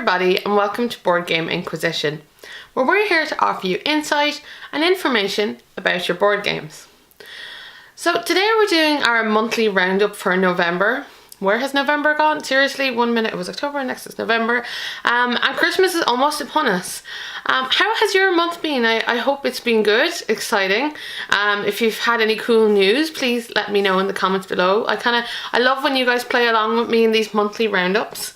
everybody and welcome to Board Game Inquisition, where we're here to offer you insight and information about your board games. So today we're doing our monthly roundup for November. Where has November gone? Seriously, 1 minute it was October, next is November, and Christmas is almost upon us. How has your month been? I hope it's been good, exciting. If you've had any cool news, please let me know in the comments below. I love when you guys play along with me in these monthly roundups.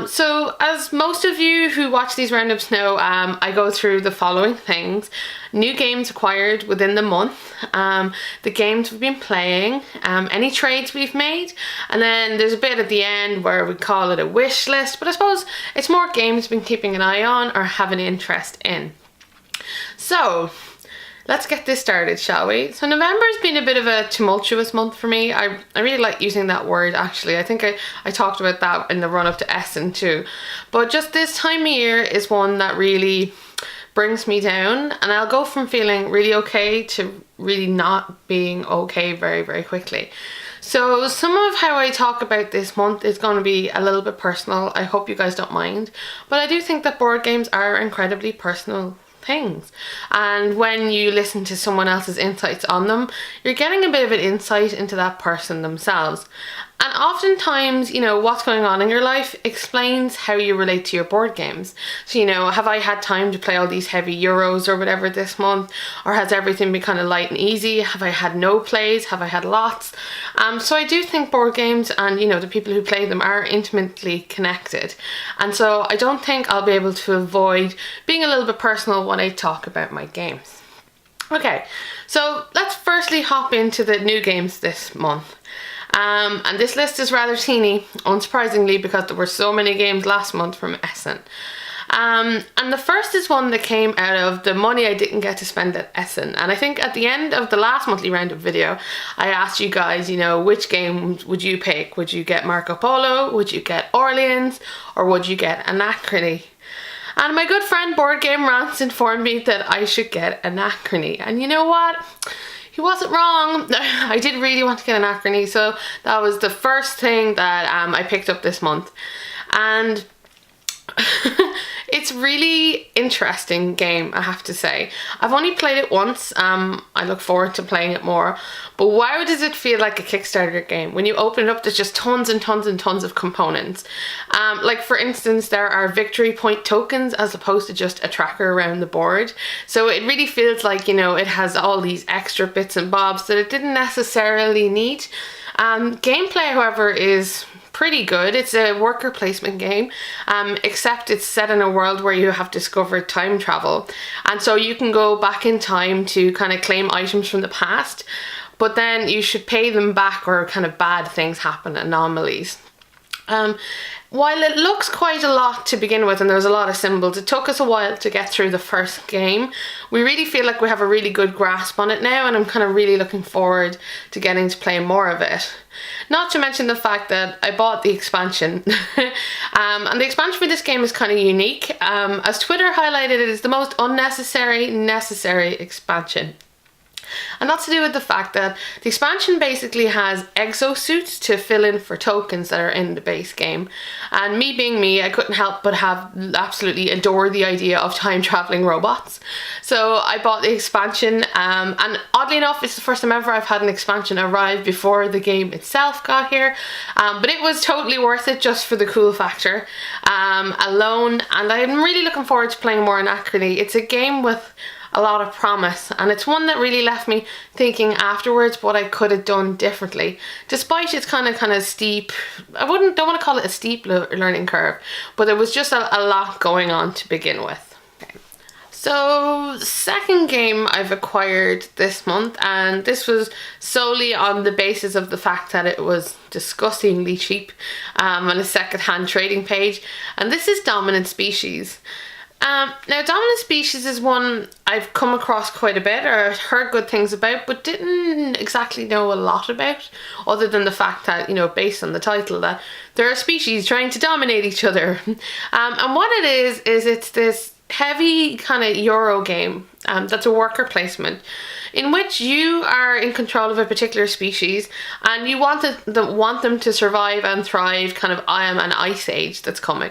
So as most of you who watch these roundups know, I go through the following things: new games acquired within the month, the games we've been playing, any trades we've made, and then there's a bit at the end where we call it a wish list, but I suppose it's more games we've been keeping an eye on or have an interest in. So let's get this started, shall we? So November's been a bit of a tumultuous month for me. I really like using that word, actually. I think I talked about that in the run-up to Essen too. But just this time of year is one that really brings me down, and I'll go from feeling really okay to really not being okay very, very quickly. So some of how I talk about this month is going to be a little bit personal. I hope you guys don't mind. But I do think that board games are incredibly personal things, and when you listen to someone else's insights on them, you're getting a bit of an insight into that person themselves. And oftentimes, you know, what's going on in your life explains how you relate to your board games. So, you know, have I had time to play all these heavy Euros or whatever this month? Or has everything been kind of light and easy? Have I had no plays? Have I had lots? So I do think board games and, you know, the people who play them are intimately connected. And so I don't think I'll be able to avoid being a little bit personal when I talk about my games. Okay, so let's firstly hop into the new games this month. And this list is rather teeny, unsurprisingly, because there were so many games last month from Essen. And the first is one that came out of the money I didn't get to spend at Essen. And I think at the end of the last monthly roundup video, I asked you guys, you know, which game would you pick? Would you get Marco Polo? Would you get Orleans? Or would you get Akrotiri? And my good friend Board Game Rants informed me that I should get Akrotiri. And you know what? He wasn't wrong. I did really want to get an Akron E, so that was the first thing that I picked up this month. And it's really interesting game, I have to say. I've only played it once. I look forward to playing it more. But wow, does it feel like a Kickstarter game? When you open it up, there's just tons and tons and tons of components. Like for instance, there are victory point tokens as opposed to just a tracker around the board. So it really feels like, you know, it has all these extra bits and bobs that it didn't necessarily need. Gameplay, however, is pretty good. It's a worker placement game, except it's set in a world where you have discovered time travel, and so you can go back in time to kind of claim items from the past, but then you should pay them back or kind of bad things happen, anomalies. While it looks quite a lot to begin with and there's a lot of symbols, it took us a while to get through the first game. We really feel like we have a really good grasp on it now, and I'm kind of really looking forward to getting to play more of it. Not to mention the fact that I bought the expansion. And the expansion for this game is kind of unique. As Twitter highlighted, it is the most unnecessary, necessary expansion. And that's to do with the fact that the expansion basically has exosuits to fill in for tokens that are in the base game. And me being me, I couldn't help but absolutely adore the idea of time traveling robots. So I bought the expansion, and oddly enough, it's the first time ever I've had an expansion arrive before the game itself got here. But it was totally worth it just for the cool factor alone. And I'm really looking forward to playing more in Akrotiri. It's a game with a lot of promise, and it's one that really left me thinking afterwards what I could have done differently, despite its kind of steep, don't want to call it a steep learning curve, but there was just a lot going on to begin with. Okay. So second game I've acquired this month, and this was solely on the basis of the fact that it was disgustingly cheap on a second-hand trading page, and this is Dominant Species. Now, Dominant Species is one I've come across quite a bit, or heard good things about, but didn't exactly know a lot about, other than the fact that, you know, based on the title, that there are species trying to dominate each other. And what it is it's this heavy kind of Euro game that's a worker placement. in which you are in control of a particular species and you want them to survive and thrive kind of an ice age that's coming.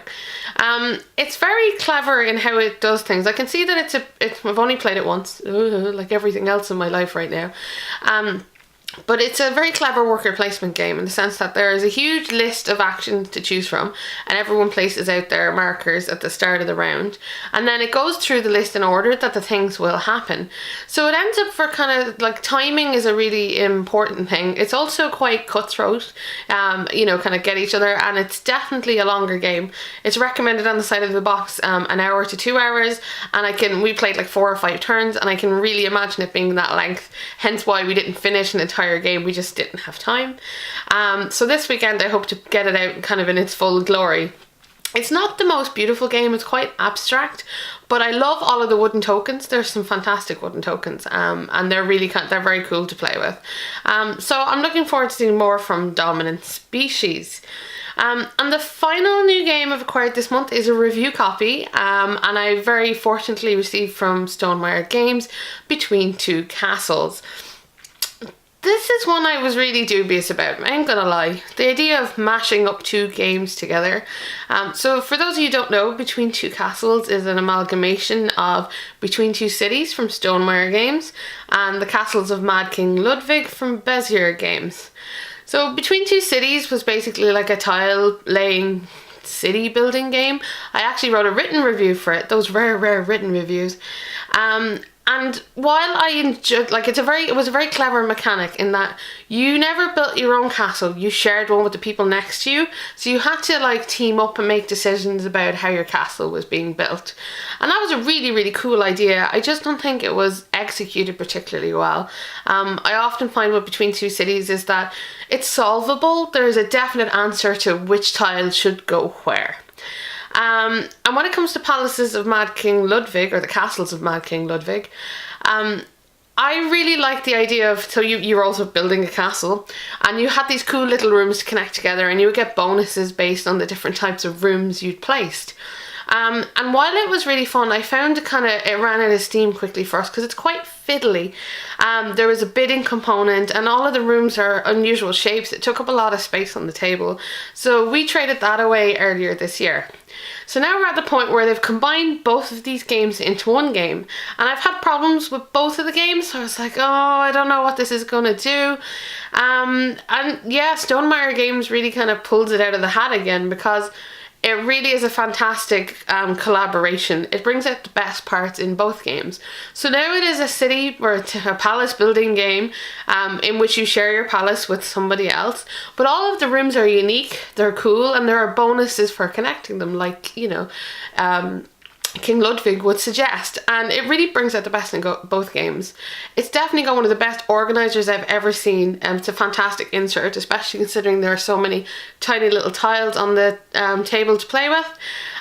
It's very clever in how it does things. I can see that I've only played it once, like everything else in my life right now. But it's a very clever worker placement game in the sense that there is a huge list of actions to choose from, and everyone places out their markers at the start of the round, and then it goes through the list in order that the things will happen. So it ends up for kind of like timing is a really important thing. It's also quite cutthroat, you know, kind of get each other, and it's definitely a longer game. It's recommended on the side of the box an hour to 2 hours, and we played like 4 or 5 turns, and I can really imagine it being that length, hence why we didn't finish an entire game. We just didn't have time. So this weekend I hope to get it out kind of in its full glory. It's not the most beautiful game, it's quite abstract, but I love all of the wooden tokens. There's some fantastic wooden tokens, and they're very cool to play with. So I'm looking forward to seeing more from Dominant Species. And the final new game I've acquired this month is a review copy, and I very fortunately received from Stonemaier Games, Between Two Castles. This is one I was really dubious about, I ain't gonna lie. The idea of mashing up 2 games together. So for those of you who don't know, Between Two Castles is an amalgamation of Between Two Cities from Stonemaier Games and the Castles of Mad King Ludwig from Bezier Games. So Between Two Cities was basically like a tile laying city building game. I actually wrote a written review for it, those rare written reviews. And while I enjoyed, like, it was a very clever mechanic in that you never built your own castle, you shared one with the people next to you, so you had to like team up and make decisions about how your castle was being built. And that was a really cool idea. I just don't think it was executed particularly well. I often find with Between Two Cities is that it's solvable. There's a definite answer to which tile should go where. And when it comes to Palaces of Mad King Ludwig, or the Castles of Mad King Ludwig, I really like the idea of, so you were also building a castle, and you had these cool little rooms to connect together, and you would get bonuses based on the different types of rooms you'd placed. And while it was really fun, I found it ran out of steam quickly for us because it's quite fiddly. There was a bidding component, and all of the rooms are unusual shapes. It took up a lot of space on the table, so we traded that away earlier this year. So now we're at the point where they've combined both of these games into one game, and I've had problems with both of the games, so I was like, oh, I don't know what this is going to do. And yeah, Stonemaier Games really kind of pulls it out of the hat again, because it really is a fantastic collaboration. It brings out the best parts in both games. So now it is a city or a palace building game in which you share your palace with somebody else. But all of the rooms are unique, they're cool, and there are bonuses for connecting them, like, you know, King Ludwig would suggest, and it really brings out the best in both games. It's definitely got one of the best organisers I've ever seen. It's a fantastic insert, especially considering there are so many tiny little tiles on the table to play with.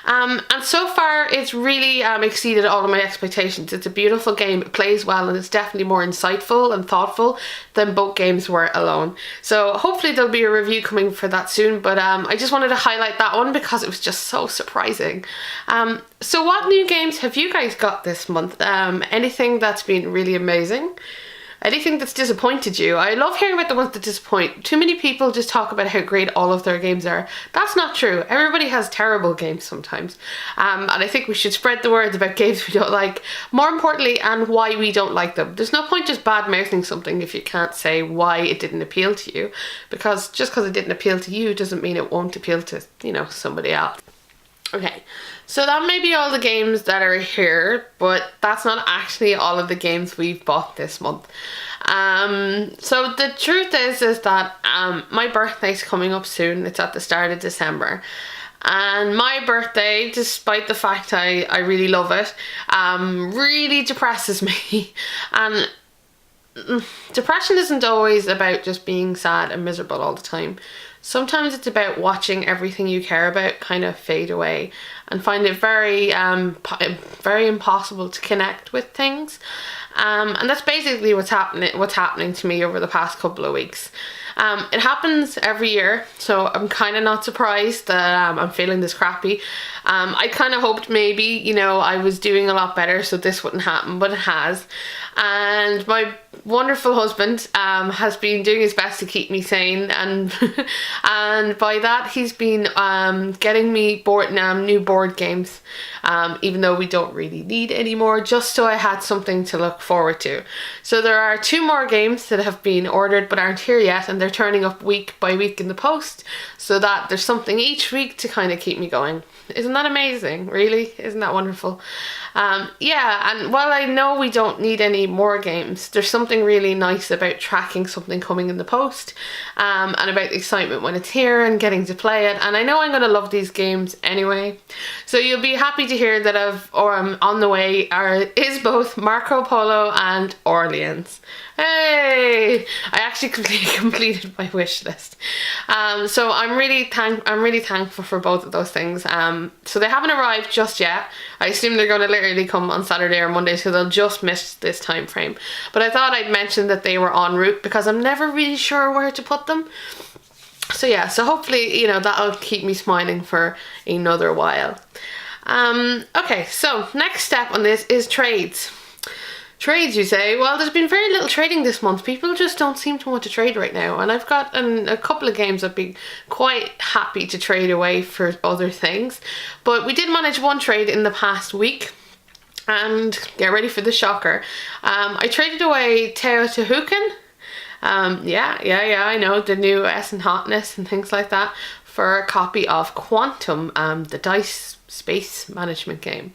And so far it's really exceeded all of my expectations. It's a beautiful game, it plays well, and it's definitely more insightful and thoughtful than both games were alone. So hopefully there'll be a review coming for that soon, but I just wanted to highlight that one because it was just so surprising. So what new games have you guys got this month? Anything that's been really amazing? Anything that's disappointed you? I love hearing about the ones that disappoint. Too many people just talk about how great all of their games are. That's not true. Everybody has terrible games sometimes. And I think we should spread the word about games we don't like. More importantly, and why we don't like them. There's no point just bad-mouthing something if you can't say why it didn't appeal to you. Because just because it didn't appeal to you doesn't mean it won't appeal to, you know, somebody else. Okay, so that may be all the games that are here, but that's not actually all of the games we've bought this month. So the truth is that my birthday's coming up soon. It's at the start of December. And my birthday, despite the fact I really love it, really depresses me. And depression isn't always about just being sad and miserable all the time. Sometimes it's about watching everything you care about kind of fade away and find it very impossible to connect with things. And that's basically what's happening to me over the past couple of weeks. It happens every year, so I'm kind of not surprised that I'm feeling this crappy. I kind of hoped maybe, you know, I was doing a lot better so this wouldn't happen, but it has. And wonderful husband has been doing his best to keep me sane, and and by that he's been getting me new board games, even though we don't really need any more, just so I had something to look forward to. So there are 2 more games that have been ordered but aren't here yet, and they're turning up week by week in the post, so that there's something each week to kind of keep me going. Isn't that amazing? Really? Isn't that wonderful? Yeah, and while I know we don't need any more games, there's something really nice about tracking something coming in the post, and about the excitement when it's here and getting to play it. And I know I'm going to love these games anyway. So you'll be happy to hear that on the way is both Marco Polo and Orleans. Hey! I actually completed my wish list. So I'm really thankful for both of those things. So they haven't arrived just yet. I assume they're going to literally come on Saturday or Monday, so they'll just miss this time frame. But I thought I'd mention that they were en route because I'm never really sure where to put them. So yeah, so hopefully, that'll keep me smiling for another while. Okay, so next step on this is trades. Trades, you say? Well, there's been very little trading this month. People just don't seem to want to trade right now, and I've got a couple of games I'd be quite happy to trade away for other things. But we did manage one trade in the past week, and get ready for the shocker. I traded away Teotihuacan. Yeah, I know, the new S and Hotness and things like that, for a copy of Quantum, the dice space management game.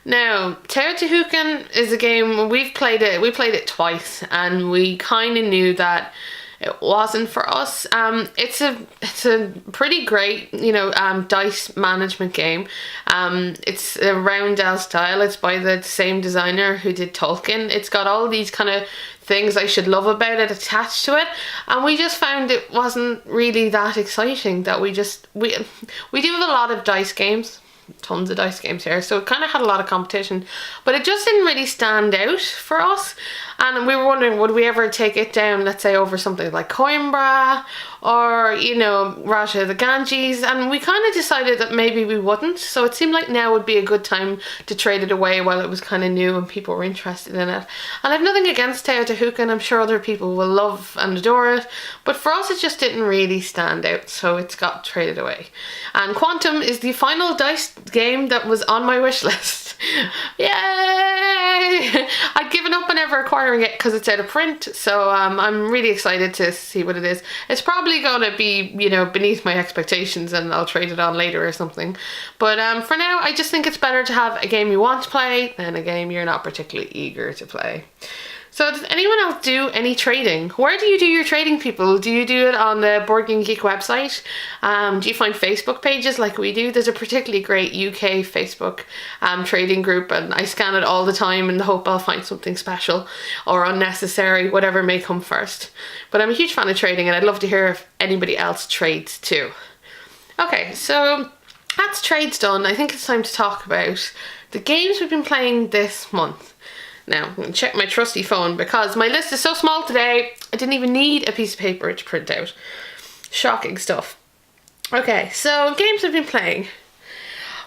Now, Teotihuacan is a game, we played it twice, and we kind of knew that it wasn't for us. It's a pretty great, dice management game. It's a Roundup style. It's by the same designer who did Tolkien. It's got all these kind of things I should love about it attached to it, and we just found it wasn't really that exciting. That we do have a lot of dice games. Tons of dice games here, so it kind of had a lot of competition, but it just didn't really stand out for us. And we were wondering, would we ever take it down, let's say, over something like Coimbra or Raja the Ganges, and we kind of decided that maybe we wouldn't. So it seemed like now would be a good time to trade it away while it was kind of new and people were interested in it. And I've nothing against Teotihuacan, I'm sure other people will love and adore it, but for us it just didn't really stand out, so it's got traded away. And Quantum is the final dice game that was on my wish list. Yay! I'd given up on ever acquiring it because it's out of print, so I'm really excited to see what it is. It's probably going to be, beneath my expectations, and I'll trade it on later or something. But for now, I just think it's better to have a game you want to play than a game you're not particularly eager to play. So does anyone else do any trading? Where do you do your trading, people? Do you do it on the Board Game Geek website? Do you find Facebook pages like we do? There's a particularly great UK Facebook trading group, and I scan it all the time in the hope I'll find something special or unnecessary, whatever may come first. But I'm a huge fan of trading, and I'd love to hear if anybody else trades too. Okay, so that's trades done. I think it's time to talk about the games we've been playing this month. Now, I'm going to check my trusty phone because my list is so small today, I didn't even need a piece of paper to print out. Shocking stuff. Okay, so games I've been playing.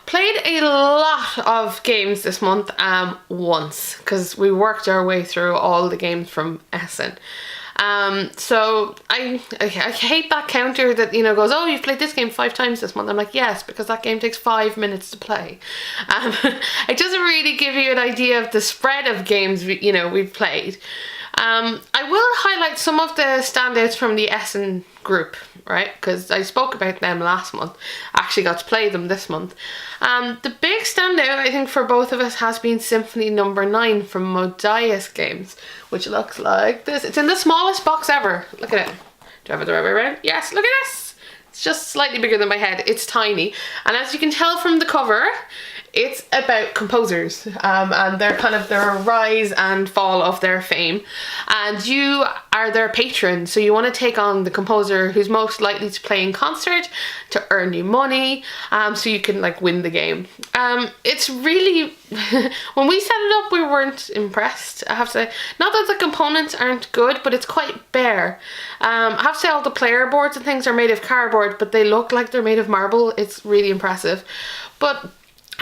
Played a lot of games this month once, because we worked our way through all the games from Essen. So I hate that counter that goes, oh, you've played this game 5 times this month. I'm like, yes, because that game takes 5 minutes to play. It doesn't really give you an idea of the spread of games we've played. I will highlight some of the standouts from the Essen group, right? Because I spoke about them last month. I actually got to play them this month. The big standout, I think, for both of us has been Symphony No. 9 from Modius Games, which looks like this. It's in the smallest box ever. Look at it. Do I have it the right way around? Yes, look at this. It's just slightly bigger than my head. It's tiny. And as you can tell from the cover, it's about composers and their rise and fall of their fame, and you are their patron, so you want to take on the composer who's most likely to play in concert to earn you money, so you can win the game. It's really when we set it up, we weren't impressed, I have to say. Not that the components aren't good, but it's quite bare. I have to say, all the player boards and things are made of cardboard, but they look like they're made of marble. It's really impressive. But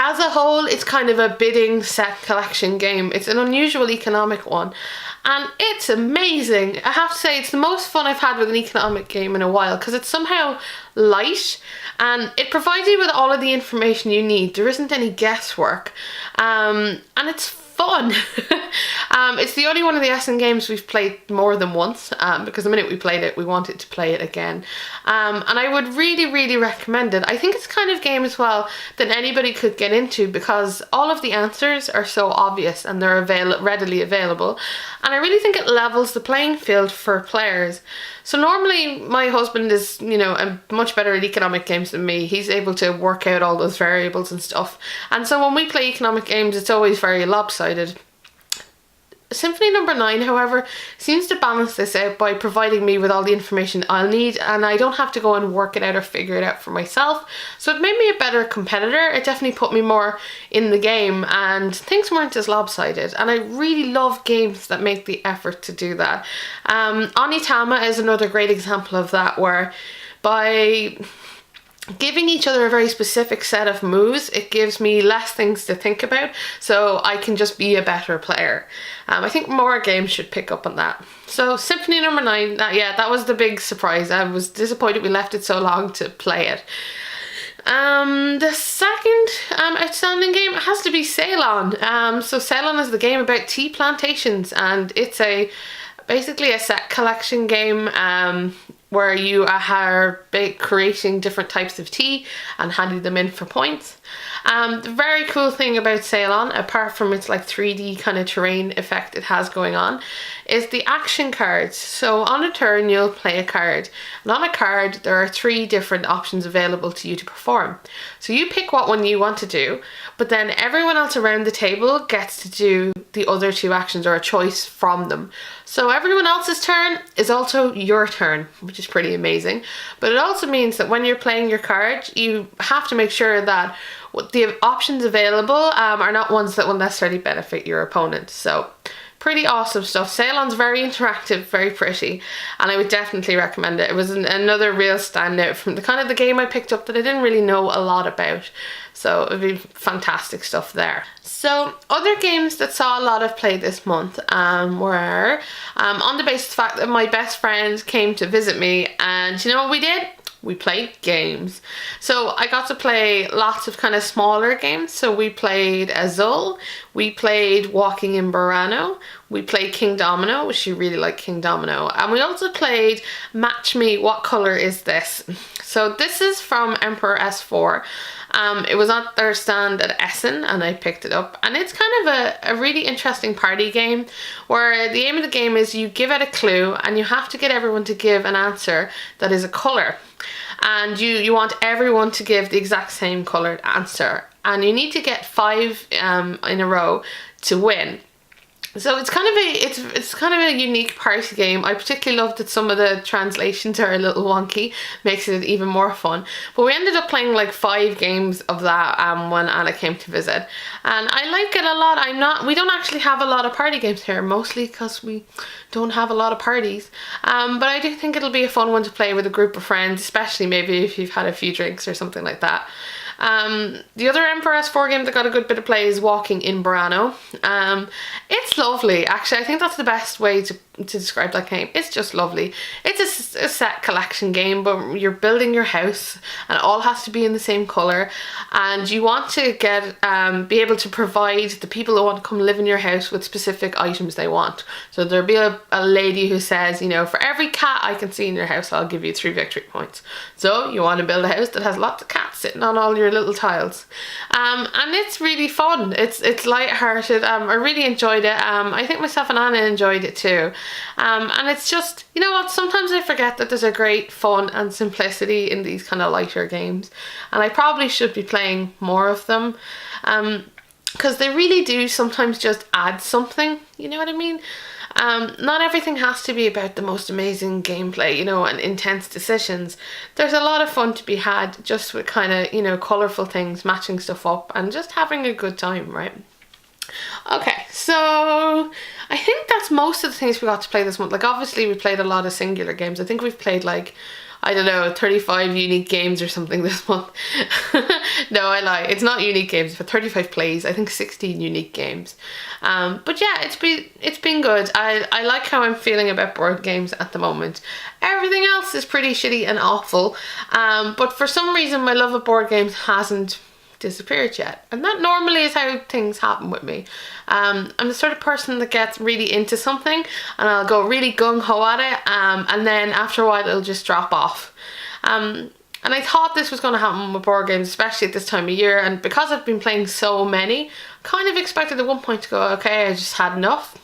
as a whole, it's kind of a bidding set collection game. It's an unusual economic one. and it's amazing. I have to say it's the most fun I've had with an economic game in a while, because it's somehow light and it provides you with all of the information you need. There isn't any guesswork, and it's fun. It's the only one of the Essen games we've played more than once, because the minute we played it we wanted to play it again, and I would really recommend it. I think it's kind of game as well that anybody could get into, because all of the answers are so obvious and they're readily available, and I really think it levels the playing field for players. So normally my husband is, you know, much better at economic games than me. He's able to work out all those variables and stuff, and so when we play economic games it's always very lopsided. Symphony No. 9, however, seems to balance this out by providing me with all the information I'll need, and I don't have to go and work it out or figure it out for myself. So it made me a better competitor. It definitely put me more in the game, and things weren't as lopsided. And I really love games that make the effort to do that. Onitama is another great example of that, where by giving each other a very specific set of moves, it gives me less things to think about, so I can just be a better player. I think more games should pick up on that. So Symphony No. 9, that was the big surprise. I was disappointed we left it so long to play it. The second outstanding game has to be Ceylon. So Ceylon is the game about tea plantations, and it's basically a set collection game where you are creating different types of tea and handing them in for points. The very cool thing about Ceylon, apart from its like 3D kind of terrain effect it has going on, is the action cards. So on a turn you'll play a card, and on a card there are 3 different options available to you to perform. So you pick what one you want to do, but then everyone else around the table gets to do the other 2 actions, or a choice from them. So everyone else's turn is also your turn, which is pretty amazing. But it also means that when you're playing your card, you have to make sure that the options available are not ones that will necessarily benefit your opponent. So pretty awesome stuff. Ceylon's very interactive, very pretty, and I would definitely recommend it. It was another real standout from the game I picked up that I didn't really know a lot about. So it would be fantastic stuff there. So other games that saw a lot of play this month were on the basis of the fact that my best friend came to visit me, and you know what we did? We played games. So I got to play lots of kind of smaller games. So we played Azul, we played Walking in Burano, we played King Domino, which you really like King Domino, and we also played Match Me, What Color Is This? So this is from Emperor S4. It was at their stand at Essen and I picked it up, and it's kind of a really interesting party game where the aim of the game is you give out a clue and you have to get everyone to give an answer that is a colour, and you want everyone to give the exact same coloured answer, and you need to get 5 in a row to win. So it's kind of a unique party game. I particularly love that some of the translations are a little wonky, makes it even more fun. But we ended up playing like 5 games of that when Anna came to visit, and I like it a lot. We don't actually have a lot of party games here, mostly because we don't have a lot of parties. But I do think it'll be a fun one to play with a group of friends, especially maybe if you've had a few drinks or something like that. The other Emperor S4 game that got a good bit of play is Walking in Burano. It's lovely, actually. I think that's the best way to describe that game. It's just lovely. It's a set collection game, but you're building your house and it all has to be in the same colour, and you want to be able to provide the people who want to come live in your house with specific items they want. So there'll be a lady who says, you know, for every cat I can see in your house I'll give you 3 victory points. So you want to build a house that has lots of cats sitting on all your little tiles, and it's really fun. It's light-hearted. I really enjoyed it. I think myself and Anna enjoyed it too. And it's just, you know what, sometimes I forget that there's a great fun and simplicity in these kind of lighter games, and I probably should be playing more of them, because they really do sometimes just add something, you know what I mean? Not everything has to be about the most amazing gameplay, you know, and intense decisions. There's a lot of fun to be had just with kind of, you know, colourful things, matching stuff up and just having a good time, right? Okay, so I think that's most of the things we got to play this month. Like obviously we played a lot of singular games. I think we've played like, I don't know, 35 unique games or something this month. No, I lie. It's not unique games, but 35 plays. I think 16 unique games. But yeah, it's been good. I like how I'm feeling about board games at the moment. Everything else is pretty shitty and awful. But for some reason, my love of board games hasn't disappeared yet, and that normally is how things happen with me. I'm the sort of person that gets really into something and I'll go really gung-ho at it, and then after a while it'll just drop off. And I thought this was going to happen with board games, especially at this time of year, and because I've been playing so many, kind of expected at one point to go, okay, I just had enough.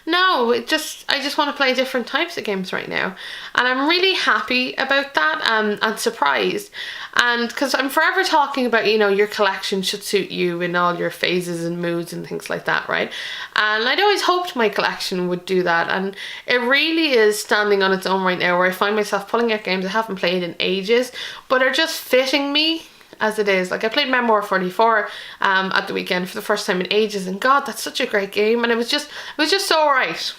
No, I just want to play different types of games right now, and I'm really happy about that, and surprised. And because I'm forever talking about, you know, your collection should suit you in all your phases and moods and things like that, right? And I'd always hoped my collection would do that, and it really is standing on its own right now, where I find myself pulling out games I haven't played in ages but are just fitting me as it is. Like I played Memoir 44 at the weekend for the first time in ages, and God, that's such a great game, and it was just so right.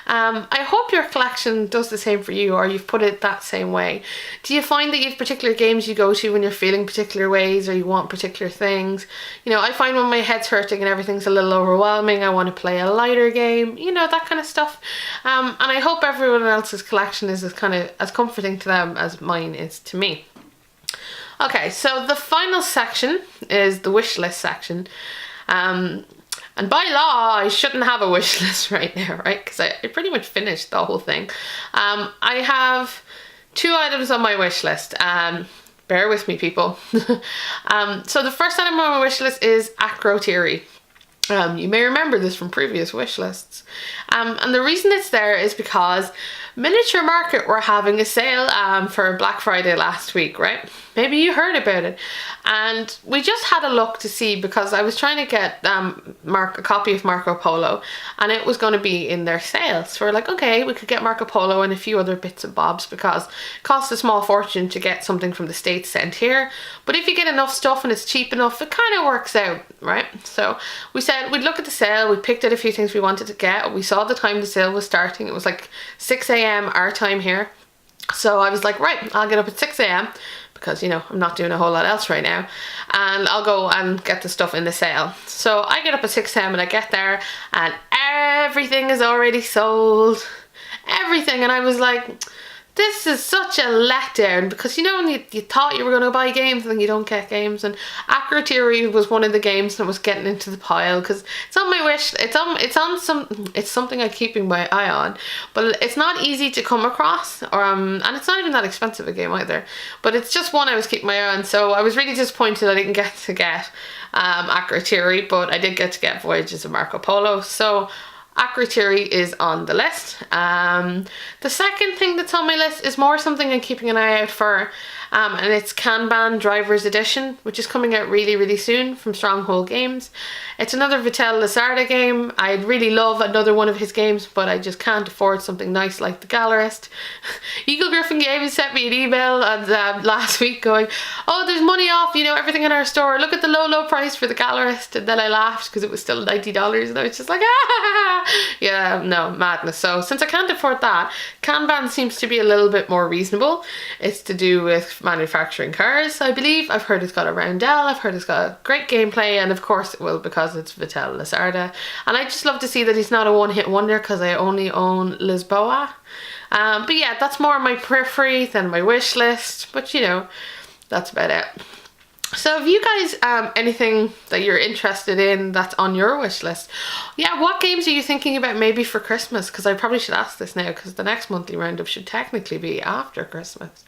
I hope your collection does the same for you, or you've put it that same way. Do you find that you have particular games you go to when you're feeling particular ways, or you want particular things? You know, I find when my head's hurting and everything's a little overwhelming, I want to play a lighter game, you know, that kind of stuff. And I hope everyone else's collection is as comforting to them as mine is to me. Okay, so the final section is the wish list section. And by law, I shouldn't have a wish list right now, right? Because I pretty much finished the whole thing. I have 2 items on my wish list. Bear with me, people. So the first item on my wish list is Akrotiri. You may remember this from previous wish lists. And the reason it's there is because Miniature Market were having a sale for Black Friday last week, right? Maybe you heard about it. And we just had a look to see, because I was trying to get a copy of Marco Polo, and it was going to be in their sale. So we're like, okay, we could get Marco Polo and a few other bits and bobs, because it costs a small fortune to get something from the States sent here. But if you get enough stuff and it's cheap enough, it kind of works out, right? So we said we'd look at the sale. We picked out a few things we wanted to get. We saw the time the sale was starting. It was like 6 a.m. our time here. So I was like, right, I'll get up at 6 a.m. because, you know, I'm not doing a whole lot else right now, and I'll go and get the stuff in the sale. So I get up at 6 a.m. and I get there and everything is already sold. Everything. And I was like, this is such a letdown, because, you know, when you thought you were going to buy games and then you don't get games. And Akrotiri was one of the games that was getting into the pile, because it's on my wish. It's something I'm keeping my eye on, but it's not easy to come across, and it's not even that expensive a game either. But it's just one I was keeping my eye on. So I was really disappointed I didn't get Akrotiri, but I did get to get Voyages of Marco Polo. So Akrotiri is on the list. The second thing that's on my list is more something I'm keeping an eye out for, and it's Kanban Drivers edition, which is coming out really, really soon from Stronghold Games. It's another Vitel Lizarda game. I'd really love another one of his games, but I just can't afford something nice like The Gallerist. Eagle Griffin Games sent me an email last week going, oh, there's money off, you know, everything in our store. Look at the low price for The Gallerist. And then I laughed because it was still $90, and I was just like, ah! Yeah, no, madness. So since I can't afford that, Kanban seems to be a little bit more reasonable. It's to do with manufacturing cars, I believe. I've heard it's got a roundel. I've heard it's got great gameplay, and of course it will, because it's Vitel Lizarda. And I just love to see that he's not a one-hit wonder, because I only own Lisboa. But yeah, that's more my periphery than my wish list. But you know, that's about it. So if you guys, anything that you're interested in that's on your wish list, yeah, what games are you thinking about maybe for Christmas? Because I probably should ask this now, because the next monthly roundup should technically be after Christmas.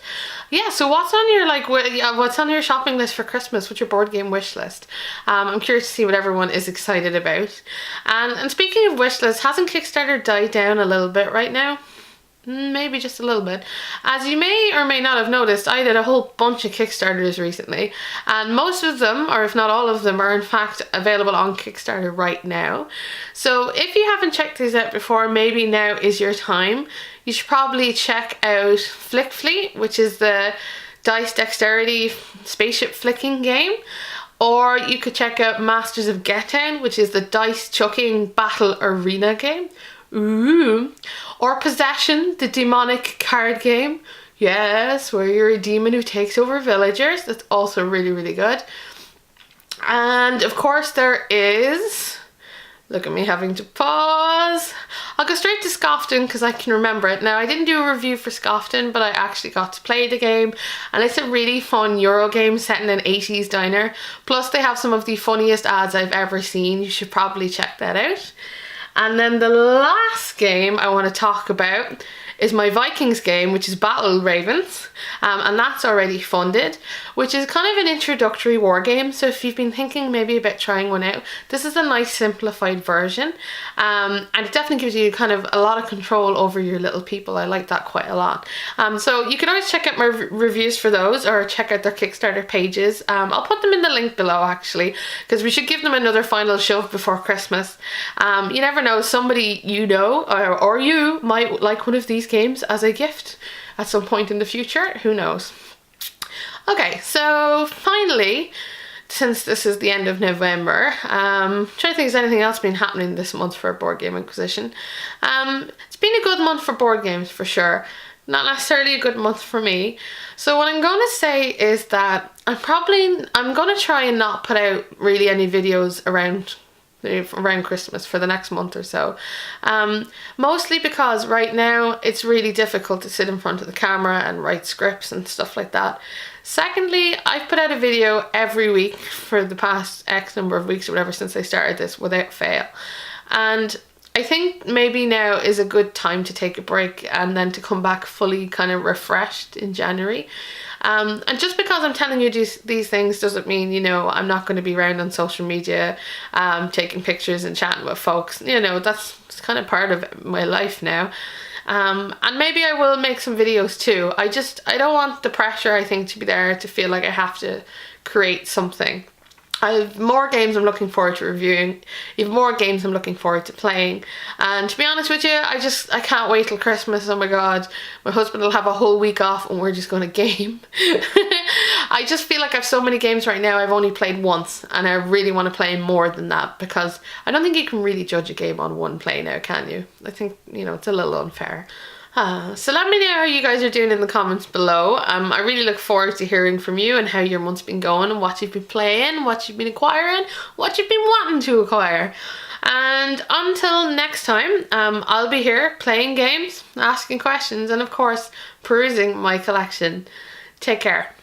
Yeah, so what's on your what's on your shopping list for Christmas? What's your board game wish list? I'm curious to see what everyone is excited about. And speaking of wish lists, hasn't Kickstarter died down a little bit right now? Maybe just a little bit. As you may or may not have noticed, I did a whole bunch of Kickstarters recently, and most of them, or if not all of them, are in fact available on Kickstarter right now. So if you haven't checked these out before, maybe now is your time. You should probably check out Flick Fleet, which is the dice dexterity spaceship flicking game. Or you could check out Masters of Get Down, which is the dice chucking battle arena game. Ooh. Or Possession, the demonic card game. Yes, where you're a demon who takes over villagers. That's also really, really good. And of course there is, look at me having to pause. I'll go straight to Scofton because I can remember it. Now, I didn't do a review for Scofton, but I actually got to play the game, and it's a really fun Euro game set in an 80s diner. Plus they have some of the funniest ads I've ever seen. You should probably check that out. And then the last game I want to talk about is my Vikings game, which is Battle Ravens, and that's already funded, which is kind of an introductory war game. So if you've been thinking maybe about trying one out, this is a nice simplified version, and it definitely gives you kind of a lot of control over your little people. I like that quite a lot. So you can always check out my reviews for those, or check out their Kickstarter pages. I'll put them in the link below actually, because we should give them another final shove before Christmas. You never know, somebody you know or you might like one of these games as a gift at some point in the future. Who knows? Okay, so finally, since this is the end of November, trying to think if there's anything else been happening this month for Board Game Inquisition. It's been a good month for board games for sure. Not necessarily a good month for me. So what I'm going to say is that I'm going to try and not put out really any videos around Christmas for the next month or so, mostly because right now it's really difficult to sit in front of the camera and write scripts and stuff like that. Secondly, I've put out a video every week for the past X number of weeks or whatever since I started this without fail, and I think maybe now is a good time to take a break and then to come back fully kind of refreshed in January. And just because I'm telling you these things doesn't mean, you know, I'm not going to be around on social media taking pictures and chatting with folks. You know, that's kind of part of my life now. And maybe I will make some videos too. I don't want the pressure, I think, to be there to feel like I have to create something. I have more games I'm looking forward to reviewing, even more games I'm looking forward to playing, and to be honest with you, I can't wait till Christmas. Oh my god, my husband will have a whole week off and we're just going to game. I just feel like I have so many games right now I've only played once, and I really want to play more than that, because I don't think you can really judge a game on one play now, can you? I think, you know, it's a little unfair. So let me know how you guys are doing in the comments below. I really look forward to hearing from you and how your month's been going and what you've been playing, what you've been acquiring, what you've been wanting to acquire. And until next time, I'll be here playing games, asking questions, and of course perusing my collection. Take care.